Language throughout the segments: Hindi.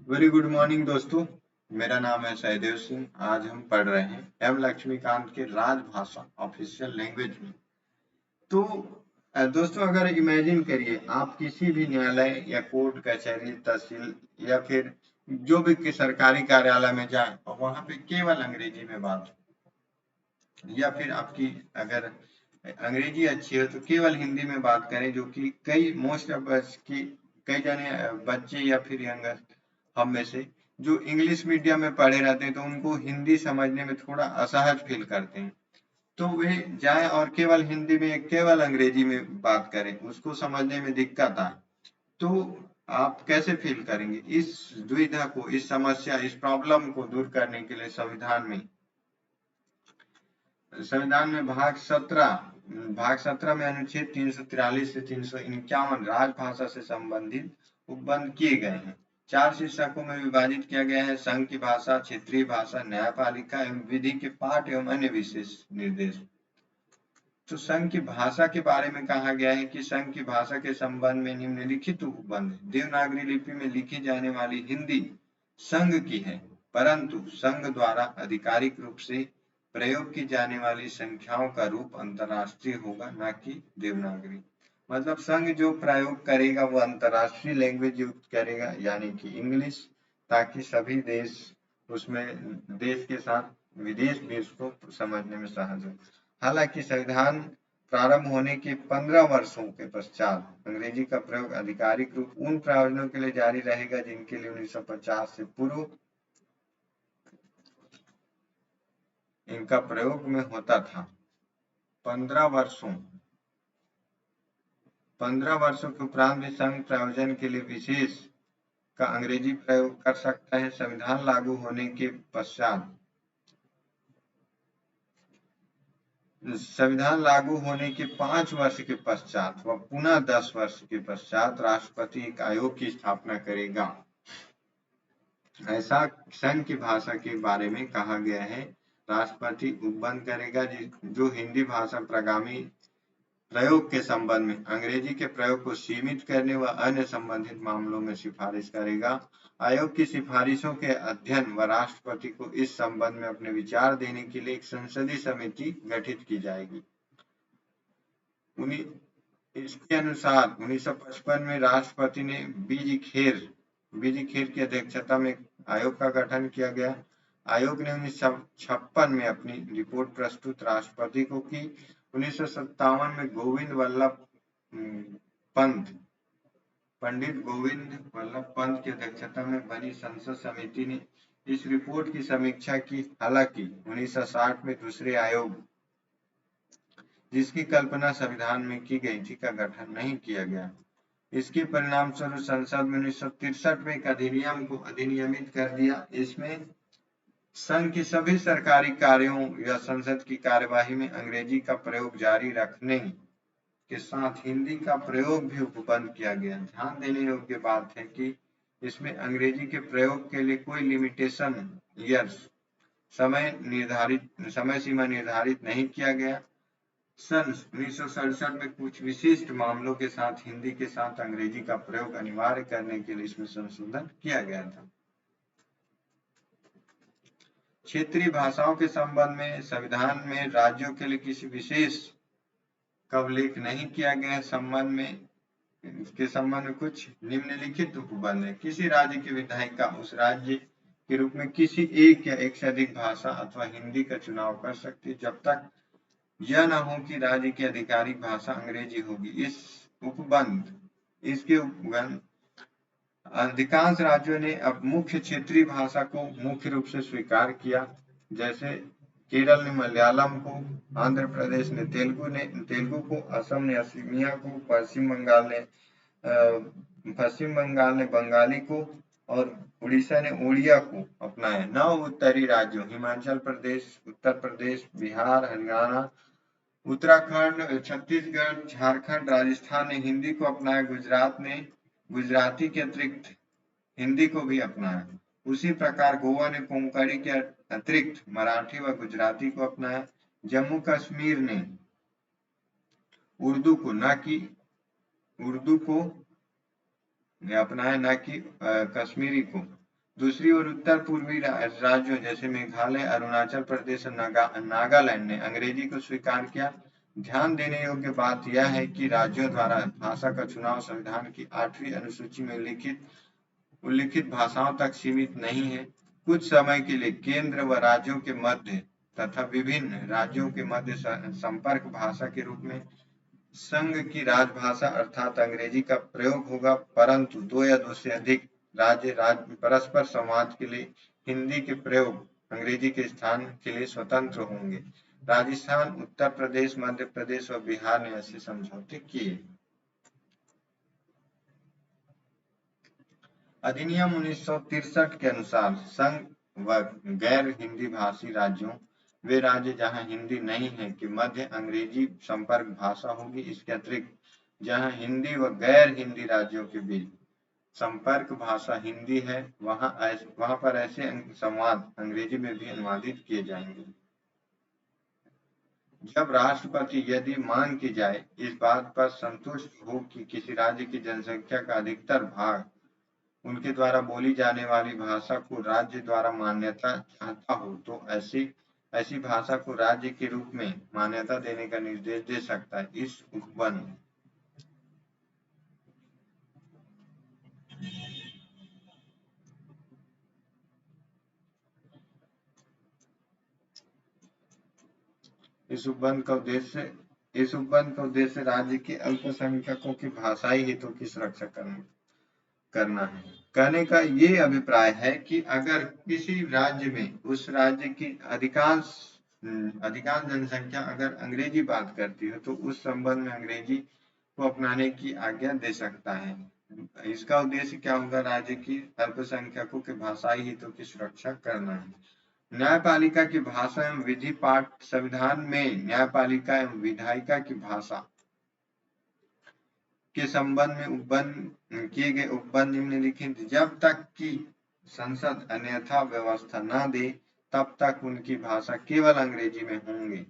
वेरी गुड मॉर्निंग दोस्तों। मेरा नाम है सहदेव सिंह। आज हम पढ़ रहे हैं एम लक्ष्मीकांत के राजभाषा ऑफिशियल लैंग्वेज में। तो दोस्तों, अगर इमेजिन करिए आप किसी भी न्यायालय या कोर्ट कचहरी तहसील या फिर जो भी सरकारी कार्यालय में जाएं और वहां पे केवल अंग्रेजी में बात हो, या फिर आपकी अगर अंग्रेजी अच्छी हो तो केवल हिंदी में बात करें, जो कि कई मोस्ट ऑफ की कई जने बच्चे या फिर यंगर हम में से जो इंग्लिश मीडियम में पढ़े रहते हैं तो उनको हिंदी समझने में थोड़ा असहज फील करते हैं। तो वे जाएं और केवल हिंदी में केवल अंग्रेजी में बात करें, उसको समझने में दिक्कत आए तो आप कैसे फील करेंगे? इस दुविधा को, इस समस्या, इस प्रॉब्लम को दूर करने के लिए संविधान में भाग 17 में अनुच्छेद 343 से 351 राजभाषा से संबंधित उपबंध किए गए हैं। 4 शीर्षकों में विभाजित किया गया है: संघ की भाषा, क्षेत्रीय भाषा, न्यायपालिका एवं विधि के पाठ एवं अन्य विशेष निर्देश। तो संघ की भाषा के बारे में कहा गया है कि संघ की भाषा के संबंध में निम्नलिखित उपबंध है। देवनागरी लिपि में लिखी जाने वाली हिंदी संघ की है, परंतु संघ द्वारा आधिकारिक रूप से प्रयोग की जाने वाली संख्याओं का रूप अंतरराष्ट्रीय होगा, न कि देवनागरी। मतलब संघ जो प्रयोग करेगा वो अंतरराष्ट्रीय लैंग्वेज यूज करेगा, यानी कि इंग्लिश, ताकि सभी देश उसमें देश के साथ विदेश भी उसको समझने में सहज हो। हालांकि संविधान प्रारंभ होने के 15 वर्षों के पश्चात अंग्रेजी का प्रयोग आधिकारिक रूप उन प्रयोजनों के लिए जारी रहेगा जिनके लिए 1950 से पूर्व इनका प्रयोग में होता था। 15 वर्षों 15 वर्षों के उपरांत भी संघ प्रयोजन के लिए विशेष का अंग्रेजी प्रयोग कर सकता है। संविधान लागू होने के पश्चात संविधान लागू होने के 5 वर्ष के पश्चात व पुनः 10 वर्ष के पश्चात राष्ट्रपति एक आयोग की स्थापना करेगा। ऐसा संघ की भाषा के बारे में कहा गया है। राष्ट्रपति उपबंध करेगा जो हिंदी भाषा प्रगामी प्रयोग के संबंध में अंग्रेजी के प्रयोग को सीमित करने व अन्य संबंधित मामलों में सिफारिश करेगा। आयोग की सिफारिशों के अध्ययन व राष्ट्रपति को इस संबंध में अपने विचार देने के लिए एक संसदीय समिति गठित की जाएगी। इसके अनुसार 1955 में राष्ट्रपति ने बीजी खेर की अध्यक्षता में आयोग का गठन किया गया। आयोग ने 1956 में अपनी रिपोर्ट प्रस्तुत राष्ट्रपति को की। 1957 में पंडित गोविंद वल्लभ पंत की अध्यक्षता में बनी संसद समिति ने इस रिपोर्ट की समीक्षा की। हालांकि 1960 में दूसरे आयोग, जिसकी कल्पना संविधान में की गई थी, का गठन नहीं किया गया। इसके परिणाम स्वरूप संसद में 1963 में एक अधिनियम को अधिनियमित कर दिया। इसमें संघ के सभी सरकारी कार्यों या संसद की कार्यवाही में अंग्रेजी का प्रयोग जारी रखने के साथ हिंदी का प्रयोग भी उपबंध किया गया। ध्यान देने योग्य बात है कि इसमें अंग्रेजी के प्रयोग के लिए कोई लिमिटेशन ईयर्स समय सीमा निर्धारित नहीं किया गया। सन 1967 में कुछ विशिष्ट मामलों के साथ हिंदी के साथ अंग्रेजी का प्रयोग अनिवार्य करने के लिए इसमें संशोधन किया गया था। क्षेत्रीय भाषाओं के संबंध में संविधान में राज्यों के लिए किसी विशेष का उल्लेख नहीं किया गया। इसके संबंध में कुछ निम्नलिखित उपबंध है। किसी राज्य की विधायिका उस राज्य के रूप में किसी एक या एक से अधिक भाषा अथवा हिंदी का चुनाव कर सकती है, जब तक यह न हो कि राज्य की आधिकारिक भाषा अंग्रेजी होगी। इसके उपबंध अधिकांश राज्यों ने अब मुख्य क्षेत्रीय भाषा को मुख्य रूप से स्वीकार किया, जैसे केरल ने मलयालम को, आंध्र प्रदेश ने तेलुगु को, असम ने असमिया को, पश्चिम बंगाल ने बंगाली को और उड़ीसा ने उड़िया को अपनाया। 9 उत्तरी राज्यों हिमाचल प्रदेश, उत्तर प्रदेश, बिहार, हरियाणा, उत्तराखंड, छत्तीसगढ़, झारखंड, राजस्थान ने हिंदी को अपनाया। गुजरात ने गुजराती के अतिरिक्त हिंदी को भी अपनाया। उसी प्रकार गोवा ने कोंकणी के अतिरिक्त मराठी व गुजराती को अपनाया। जम्मू कश्मीर ने उर्दू को अपनाया, न कि कश्मीरी को। दूसरी ओर उत्तर पूर्वी राज्यों जैसे मेघालय, अरुणाचल प्रदेश और नागालैंड ने अंग्रेजी को स्वीकार किया। ध्यान देने योग्य बात यह है कि राज्यों द्वारा भाषा का चुनाव संविधान की 8वीं अनुसूची में उल्लिखित भाषाओं तक सीमित नहीं है। कुछ समय के लिए केंद्र व राज्यों के मध्य तथा विभिन्न राज्यों के मध्य संपर्क भाषा के रूप में संघ की राजभाषा अर्थात अंग्रेजी का प्रयोग होगा, परंतु 2 या 2 से अधिक राज्य परस्पर संवाद के लिए हिंदी के प्रयोग अंग्रेजी के स्थान के लिए स्वतंत्र होंगे। राजस्थान, उत्तर प्रदेश, मध्य प्रदेश और बिहार ने ऐसे समझौते किए। अधिनियम 1963 के अनुसार संघ व गैर हिंदी भाषी राज्यों, वे राज्य जहां हिंदी नहीं है, के मध्य अंग्रेजी संपर्क भाषा होगी। इसके अतिरिक्त जहां हिंदी व गैर हिंदी राज्यों के बीच संपर्क भाषा हिंदी है, वहां पर ऐसे संवाद अंग्रेजी में भी अनुवादित किए जाएंगे। जब राष्ट्रपति यदि मांग की जाए इस बात पर संतुष्ट हो कि किसी राज्य की जनसंख्या का अधिकतर भाग उनके द्वारा बोली जाने वाली भाषा को राज्य द्वारा मान्यता चाहता हो, तो ऐसी भाषा को राज्य के रूप में मान्यता देने का निर्देश दे सकता है। इस उपबंध इस उपबंध का उद्देश्य राज्य के अल्पसंख्यकों की भाषाई हितों की सुरक्षा करना है। कहने का ये अभिप्राय है कि अगर किसी राज्य में उस राज्य की अधिकांश जनसंख्या अगर अंग्रेजी बात करती है, तो उस संबंध में अंग्रेजी को अपनाने की आज्ञा दे सकता है। इसका उद्देश्य क्या होगा? राज्य की अल्पसंख्यकों के भाषाई हितों की सुरक्षा करना है। न्यायपालिका की भाषा एवं विधि पाठ संविधान में न्यायपालिका एवं विधायिका की भाषा के संबंध में उपबंध किए गए उपबंध निम्नलिखित, जब तक कि संसद अन्यथा व्यवस्था न दे तब तक उनकी भाषा केवल अंग्रेजी में होंगे।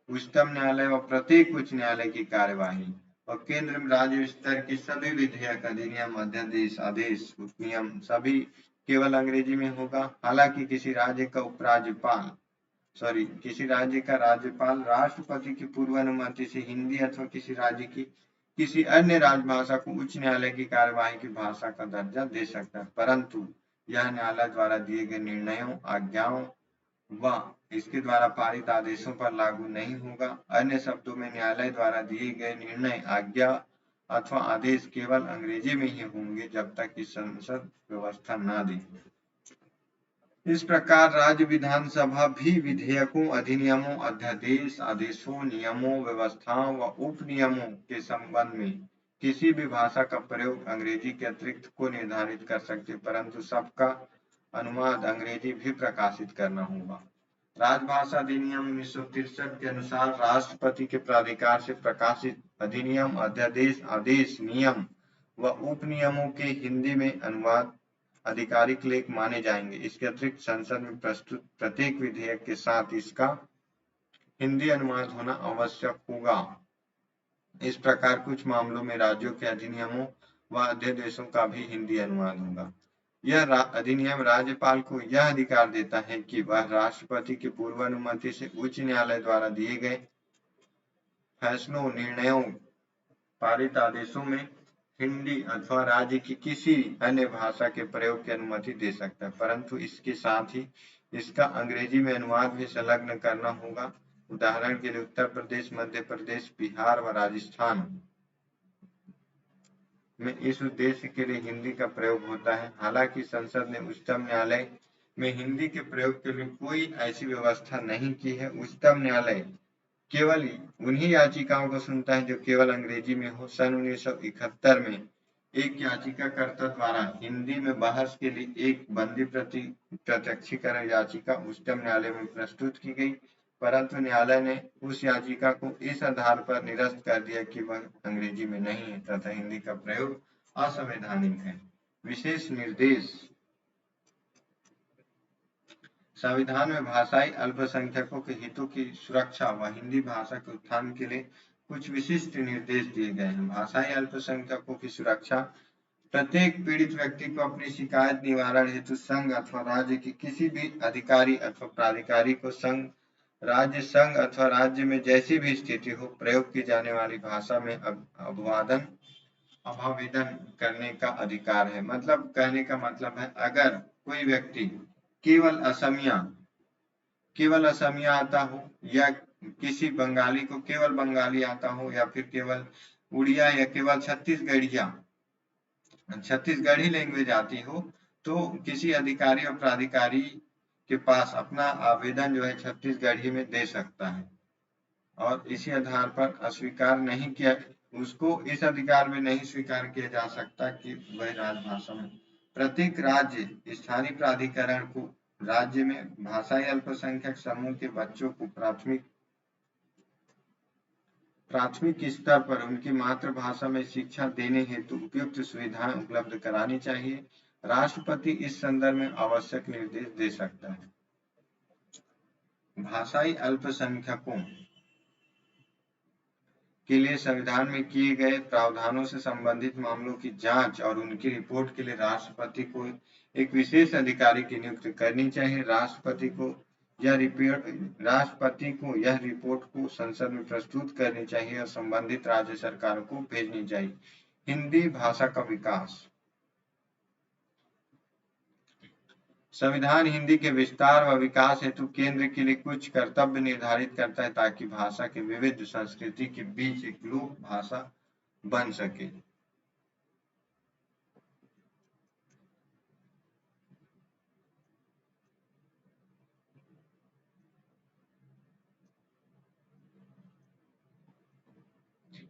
उच्चतम न्यायालय व प्रत्येक उच्च न्यायालय की कार्यवाही और केंद्र में राज्य स्तर की सभी विधेयक, अधिनियम, अध्यादेश, आदेश, उपनियम सभी केवल अंग्रेजी में होगा। हालांकि किसी राज्य का राज्यपाल राष्ट्रपति की पूर्व अनुमति से हिंदी अथवा किसी राज्य की किसी अन्य राजभाषा को उच्च न्यायालय की कार्यवाही की भाषा का दर्जा दे सकता है, परंतु यह न्यायालय द्वारा दिए गए निर्णयों, आज्ञाओं व इसके द्वारा पारित आदेशों पर लागू नहीं होगा। अन्य शब्दों में न्यायालय द्वारा दिए गए निर्णय, आज्ञा अथवा आदेश केवल अंग्रेजी में ही होंगे जब तक कि संसद व्यवस्था न दे। इस प्रकार राज्य विधानसभा भी विधेयकों, अधिनियमों, अध्यादेश, आदेशों, नियमों, व्यवस्थाओं व उपनियमों के संबंध में किसी भी भाषा का प्रयोग अंग्रेजी के अतिरिक्त को निर्धारित कर सकते, परंतु सबका अनुवाद अंग्रेजी भी प्रकाशित करना होगा। राजभाषा अधिनियम 1963 के अनुसार राष्ट्रपति के प्राधिकार से प्रकाशित अधिनियम, अध्यादेश, आदेश, नियम व उपनियमों के हिंदी में अनुवाद आधिकारिक लेख माने जाएंगे। इसके अतिरिक्त संसद में प्रस्तुत प्रत्येक विधेयक के साथ इसका हिंदी अनुवाद होना आवश्यक होगा। इस प्रकार कुछ मामलों में राज्यों के अधिनियमों व अध्यादेशों का भी हिंदी अनुवाद होगा। यह अधिनियम राज्यपाल को यह अधिकार देता है कि वह राष्ट्रपति की पूर्व अनुमति से उच्च न्यायालय द्वारा दिए गए फैसलों, निर्णयों, पारित आदेशों में हिंदी अथवा राज्य की किसी अन्य भाषा के प्रयोग की अनुमति दे सकता है, परंतु इसके साथ ही इसका अंग्रेजी में अनुवाद भी संलग्न करना होगा। उदाहरण के लिए उत्तर प्रदेश, मध्य प्रदेश, बिहार व राजस्थान में इस उद्देश्य के लिए हिंदी का प्रयोग होता है। हालांकि संसद ने उच्चतम न्यायालय में हिंदी के प्रयोग के लिए कोई ऐसी व्यवस्था नहीं की है। उच्चतम न्यायालय केवल उन्हीं याचिकाओं को सुनता है जो केवल अंग्रेजी में हो। सन 1971 में एक याचिकाकर्ता द्वारा हिंदी में बहस के लिए एक बंदी प्रत्यक्षीकरण याचिका उच्चतम न्यायालय में प्रस्तुत की गई, परंतु न्यायालय ने उस याचिका को इस आधार पर निरस्त कर दिया कि वह अंग्रेजी में नहीं है तथा हिंदी का प्रयोग असंवैधानिक है। विशेष निर्देश संविधान में भाषाई अल्पसंख्यकों के हितों की सुरक्षा व हिंदी भाषा के उत्थान के लिए कुछ विशिष्ट निर्देश दिए गए हैं। भाषाई अल्पसंख्यकों की सुरक्षा प्रत्येक पीड़ित व्यक्ति को अपनी शिकायत निवारण हेतु संघ अथवा राज्य के किसी भी अधिकारी अथवा प्राधिकारी को संघ अथवा राज्य में जैसी भी स्थिति हो प्रयोग की जाने वाली भाषा में अभावेदन करने का अधिकार है। मतलब कहने का मतलब है, अगर कोई व्यक्ति केवल असमिया आता हो, या किसी बंगाली को केवल बंगाली आता हो, या फिर केवल उड़िया या केवल छत्तीसगढ़ी लैंग्वेज आती हो, तो किसी अधिकारी और प्राधिकारी के पास अपना आवेदन जो है छत्तीसगढ़ी में दे सकता है, और इसी आधार पर अस्वीकार नहीं किया, उसको इस अधिकार में नहीं स्वीकार किया जा सकता कि वह राजभाषा में। प्रत्येक राज्य स्थानीय प्राधिकरण को राज्य में भाषाई अल्पसंख्यक समूह के बच्चों को प्राथमिक स्तर पर उनकी मातृभाषा में शिक्षा देने हेतु उपयुक्त सुविधाएं उपलब्ध करानी चाहिए। राष्ट्रपति इस संदर्भ में आवश्यक निर्देश दे सकता है। भाषाई अल्पसंख्यकों के लिए संविधान में किए गए प्रावधानों से संबंधित मामलों की जांच और उनकी रिपोर्ट के लिए राष्ट्रपति को एक विशेष अधिकारी की नियुक्ति करनी चाहिए। राष्ट्रपति को यह रिपोर्ट को संसद में प्रस्तुत करनी चाहिए और संबंधित राज्य सरकार को भेजनी चाहिए। हिंदी भाषा का विकास। संविधान हिंदी के विस्तार व विकास हेतु केंद्र के लिए कुछ कर्तव्य निर्धारित करता है, ताकि भाषा के विविध संस्कृति के बीच एक लोक भाषा बन सके।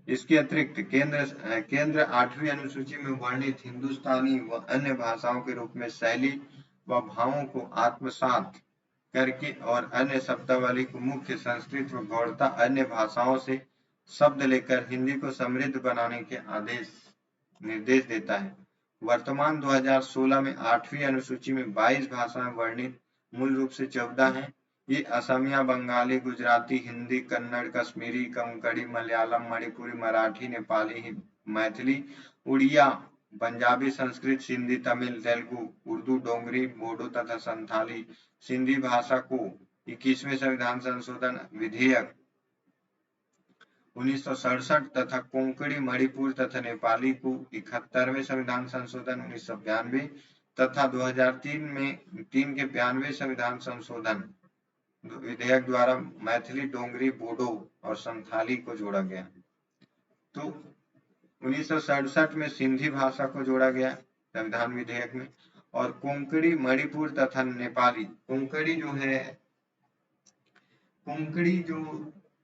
इसके अतिरिक्त केंद्र 8वीं अनुसूची में वर्णित हिंदुस्तानी व अन्य भाषाओं के रूप में शैली व भावों को आत्मसात करके और अन्य शब्दावली को मुख्य संस्कृत व गौड़ता अन्य भाषाओं से शब्द लेकर हिंदी को समृद्ध बनाने के निर्देश देता है। वर्तमान 2016 में 8वीं अनुसूची में 22 भाषाएं वर्णित मूल रूप से 14 हैं। ये असमिया, बंगाली, गुजराती, हिंदी, कन्नड़, कश्मीरी, कंकड़ी, मलयालम, मणिपुरी, मराठी, नेपाली, मैथिली, उड़िया, पंजाबी, संस्कृत, सिंधी, तमिल, तेलुगु, उर्दू, डोगरी, बोडो तथा संथाली। सिंधी भाषा को 21वें संविधान संशोधन विधेयक 1967 तथा कोंकणी, मणिपुर तथा नेपाली को 71वें संविधान संशोधन 1992 तथा 2003 के 92वें संविधान संशोधन विधेयक द्वारा मैथिली, डोगरी, बोडो और संथाली को जोड़ा गया। तो 1967 में सिंधी भाषा को जोड़ा गया संविधान विधेयक में, और कोंकणी, मणिपुर तथा नेपाली, कोंकणी जो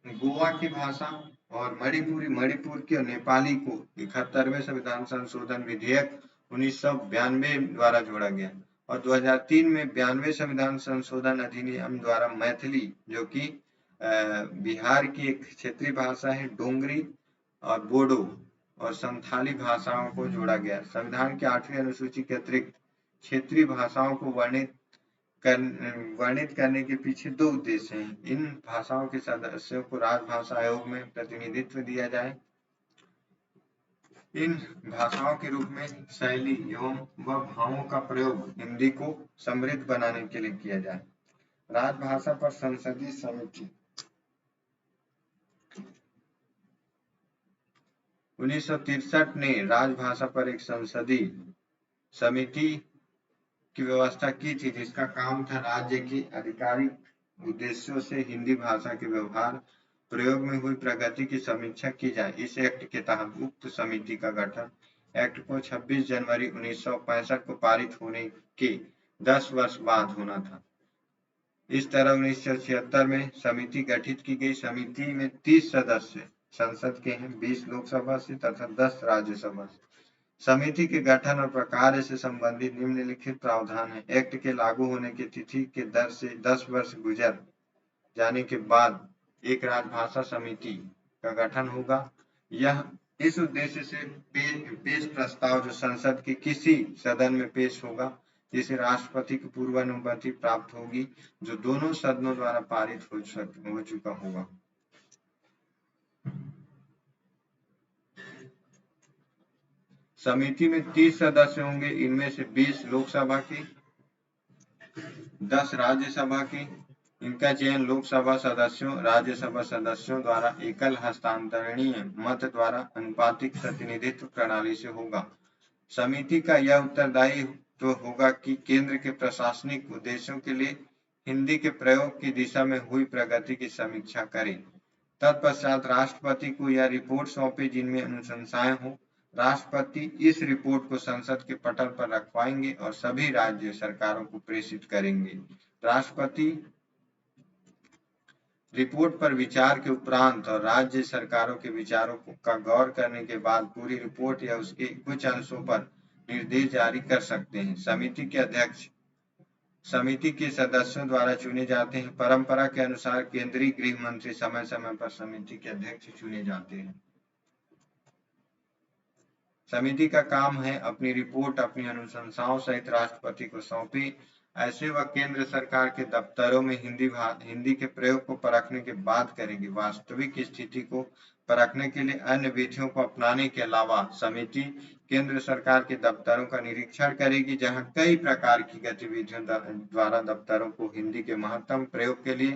गोवा की भाषा, और मणिपुर की और नेपाली को 71वें संविधान संशोधन विधेयक 1992 द्वारा जोड़ा गया, और 2003 में 92वें संविधान संशोधन अधिनियम द्वारा मैथिली, जो कि बिहार की एक क्षेत्रीय भाषा है, डोगरी और बोडो और संथाली भाषाओं को जोड़ा गया। संविधान के 8वीं अनुसूची के अतिरिक्त क्षेत्रीय भाषाओं को वर्णित करने के पीछे 2 उद्देश्य हैं। इन भाषाओं के सदस्यों को राजभाषा आयोग में प्रतिनिधित्व दिया जाए। इन भाषाओं के रूप में शैली एवं व भावों का प्रयोग हिंदी को समृद्ध बनाने के लिए किया जाए। राजभाषा पर संसदीय समिति 1963 ने राजभाषा पर एक संसदीय समिति की व्यवस्था की थी, जिसका काम था राज्य के आधिकारिक उद्देश्यों से हिंदी भाषा के व्यवहार प्रयोग में हुई प्रगति की समीक्षा की जाए। इस एक्ट के तहत उक्त समिति का गठन एक्ट को 26 जनवरी 1965 को पारित होने के 10 वर्ष बाद होना था। इस तरह 1976 में समिति गठित की गई। समिति में 30 सदस्य संसद के हैं, 20 लोकसभा से तथा 10 राज्यसभा से। समिति के गठन और प्रकार से संबंधित निम्नलिखित प्रावधान है। एक्ट के लागू होने की तिथि के दर से 10 वर्ष गुजर जाने के बाद एक राजभाषा समिति का गठन होगा। यह इस उद्देश्य से पेश प्रस्ताव जो संसद के किसी सदन में पेश होगा, जिसे राष्ट्रपति की पूर्व अनुमति प्राप्त होगी, जो दोनों सदनों द्वारा पारित हो चुका होगा। समिति में 30 सदस्य होंगे, इनमें से 20 लोकसभा के, 10 राज्यसभा के। इनका चयन लोकसभा सदस्यों, राज्यसभा सदस्यों द्वारा एकल हस्तांतरणीय मत द्वारा अनुपातिक प्रतिनिधित्व प्रणाली से होगा। समिति का यह उत्तरदायित्व होगा कि केंद्र के प्रशासनिक उद्देश्यों के लिए हिंदी के प्रयोग की दिशा में हुई प्रगति की समीक्षा करे। तत्पश्चात राष्ट्रपति को यह रिपोर्ट सौंपे जिनमें अनुशंसाएं हो। राष्ट्रपति इस रिपोर्ट को संसद के पटल पर रखवाएंगे और सभी राज्य सरकारों को प्रेषित करेंगे। राष्ट्रपति रिपोर्ट पर विचार के उपरांत और राज्य सरकारों के विचारों का गौर करने के बाद पूरी रिपोर्ट या उसके कुछ अंशों पर निर्देश जारी कर सकते हैं। समिति के अध्यक्ष समिति के सदस्यों द्वारा चुने जाते हैं। परंपरा के अनुसार केंद्रीय गृह मंत्री समय समय पर समिति के अध्यक्ष चुने जाते हैं। समिति का काम है अपनी रिपोर्ट अपनी अनुशंसाओं सहित राष्ट्रपति को सौंपे। ऐसे वह केंद्र सरकार के दफ्तरों में हिंदी के प्रयोग को परखने के बाद करेगी। वास्तविक स्थिति को परखने के लिए अन्य विधियों को अपनाने के अलावा समिति केंद्र सरकार के दफ्तरों का निरीक्षण करेगी, जहां कई प्रकार की गतिविधियों द्वारा दफ्तरों को हिंदी के महत्तम प्रयोग के लिए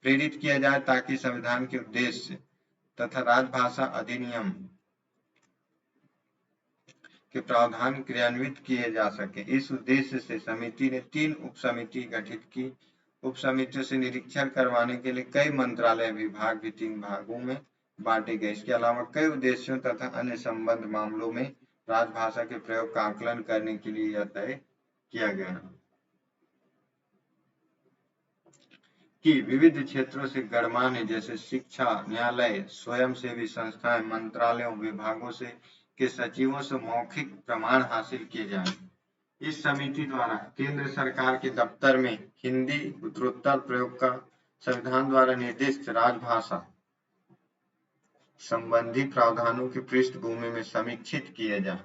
प्रेरित किया जाए, ताकि संविधान के उद्देश्य तथा राजभाषा अधिनियम के प्रावधान क्रियान्वित किए जा सके। इस उद्देश्य से समिति ने 3 उप समिति गठित की। उप समितियों से निरीक्षण करवाने के लिए कई मंत्रालय विभाग भी 3 भागों में बांटे गए। इसके अलावा कई उद्देश्यों तथा अन्य संबंध मामलों में राजभाषा के प्रयोग का आकलन करने के लिए यह तय किया गया कि विविध क्षेत्रों से गणमान्य जैसे शिक्षा, न्यायालय, स्वयंसेवी संस्थाएं, मंत्रालयों, विभागों से के सचिवों से मौखिक प्रमाण हासिल किए जाएं। इस समिति द्वारा केंद्र सरकार के दफ्तर में हिंदी उत्तरोत्तर प्रयोग का संविधान द्वारा निर्दिष्ट राजभाषा संबंधी प्रावधानों की पृष्ठभूमि में समीक्षित किए जाए।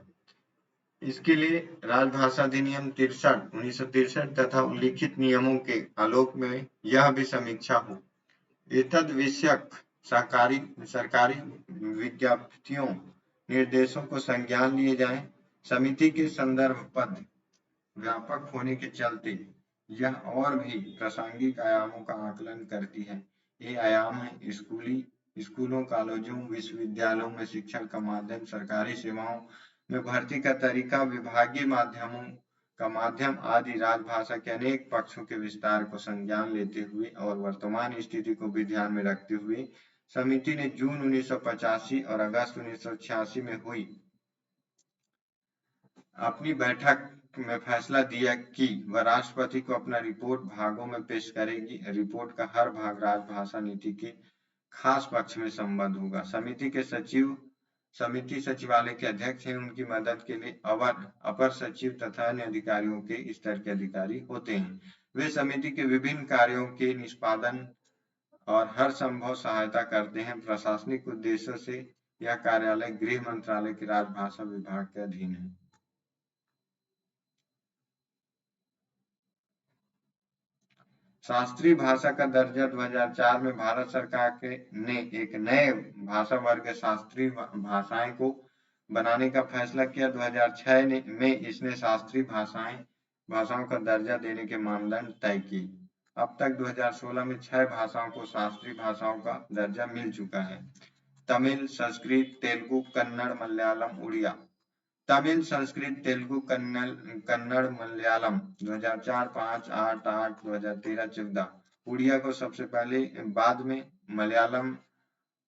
इसके लिए राजभाषा अधिनियम 1963 तथा उल्लिखित नियमों के आलोक में यह भी समीक्षा हो। एतद विषयक सरकारी विज्ञप्तियों निर्देशों को संज्ञान लिए जाएं। समिति के संदर्भ पद व्यापक होने के चलते यह और भी प्रासंगिक आयामों का आकलन करती है। ये आयाम है स्कूलों, कॉलेजों, विश्वविद्यालयों में शिक्षण का माध्यम, सरकारी सेवाओं में भर्ती का तरीका, विभागीय माध्यमों का माध्यम आदि। राजभाषा के अनेक पक्षों के विस्तार को संज्ञान लेते हुए और वर्तमान स्थिति को भी ध्यान में रखते हुए समिति ने जून 1985 और अगस्त 1986 में हुई अपनी बैठक में फैसला दिया कि वह राष्ट्रपति को अपना रिपोर्ट भागों में पेश करेगी। रिपोर्ट का हर भाग राजभाषा नीति के खास पक्ष में संबद्ध होगा। समिति के सचिव समिति सचिवालय के अध्यक्ष हैं। उनकी मदद के लिए अपर सचिव तथा अन्य अधिकारियों के स्तर के अधिकारी होते हैं। वे समिति के विभिन्न कार्यों के निष्पादन और हर संभव सहायता करते हैं। प्रशासनिक उद्देश्यों से यह कार्यालय गृह मंत्रालय के राजभाषा विभाग के अधीन है। शास्त्रीय भाषा का दर्जा 2004 में भारत सरकार ने एक नए भाषा वर्ग शास्त्रीय भाषाएं को बनाने का फैसला किया। 2006 में इसने शास्त्रीय भाषाओं का दर्जा देने के मानदंड तय किए। अब तक 2016 में 6 भाषाओं को शास्त्रीय भाषाओं का दर्जा मिल चुका है। तमिल, संस्कृत, तेलुगु, कन्नड़, मलयालम, उड़िया। तमिल, संस्कृत, तेलुगु, कन्नड़, मलयालम 2004, 5, 8, 8, 2013, 14। उड़िया को सबसे पहले, बाद में मलयालम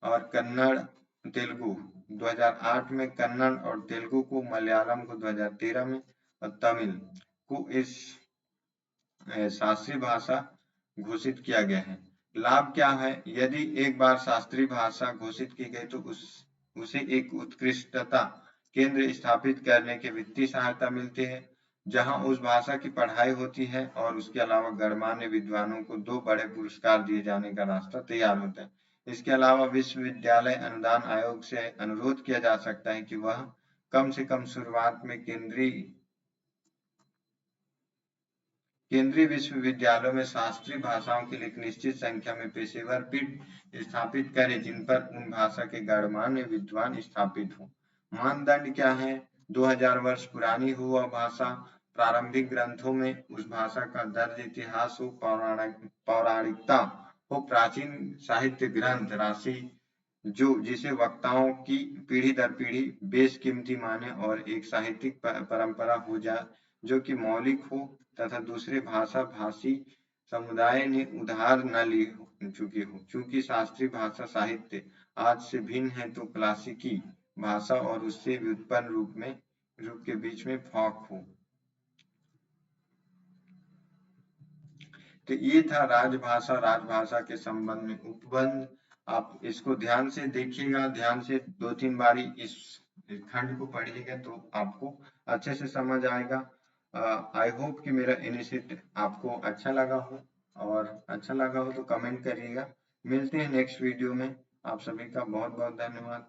और कन्नड़, तेलुगु 2008 में, कन्नड़ और तेलुगु को, मलयालम को 2013 में और तमिल को इस शास्त्रीय भाषा घोषित किया गया है। लाभ क्या है? यदि एक बार शास्त्रीय भाषा घोषित की गई तो उसे एक उत्कृष्टता केंद्र स्थापित करने के वित्तीय सहायता मिलती है जहां उस भाषा की पढ़ाई होती है, और उसके अलावा गणमान्य विद्वानों को 2 बड़े पुरस्कार दिए जाने का रास्ता तैयार होता है। इसके अलावा विश्वविद्यालय अनुदान आयोग से अनुरोध किया जा सकता है कि वह कम से कम शुरुआत में केंद्रीय विश्वविद्यालयों में शास्त्रीय भाषाओं के लिए एक निश्चित संख्या में पेशेवर पीठ स्थापित करें जिन पर उन भाषा के गणमान्य विद्वान स्थापित हों। मानदंड क्या है? 2000 वर्ष पुरानी हो वह भाषा, प्रारंभिक ग्रंथों में उस भाषा का दर्ज इतिहास हो, पौराणिकता हो, प्राचीन साहित्य ग्रंथ राशि जो जिसे वक्ताओं की पीढ़ी दर पीढ़ी बेशकीमती माने और एक साहित्यिक परंपरा हो जाए जो कि मौलिक हो तथा दूसरे भाषा भाषी समुदाय ने उधार न ली चुकी हो। चूंकि शास्त्रीय भाषा साहित्य आज से भिन्न है तो क्लासिकी भाषा और उससे व्युत्पन्न रूप के बीच में फाक हो। तो ये था राजभाषा के संबंध में उपबंध। आप इसको ध्यान से देखिएगा, ध्यान से 2-3 बारी इस खंड को पढ़िएगा तो आपको अच्छे से समझ आएगा। आई होप कि मेरा इनिशिएटिव आपको अच्छा लगा हो, और अच्छा लगा हो तो कमेंट करिएगा। मिलते हैं नेक्स्ट वीडियो में। आप सभी का बहुत बहुत धन्यवाद।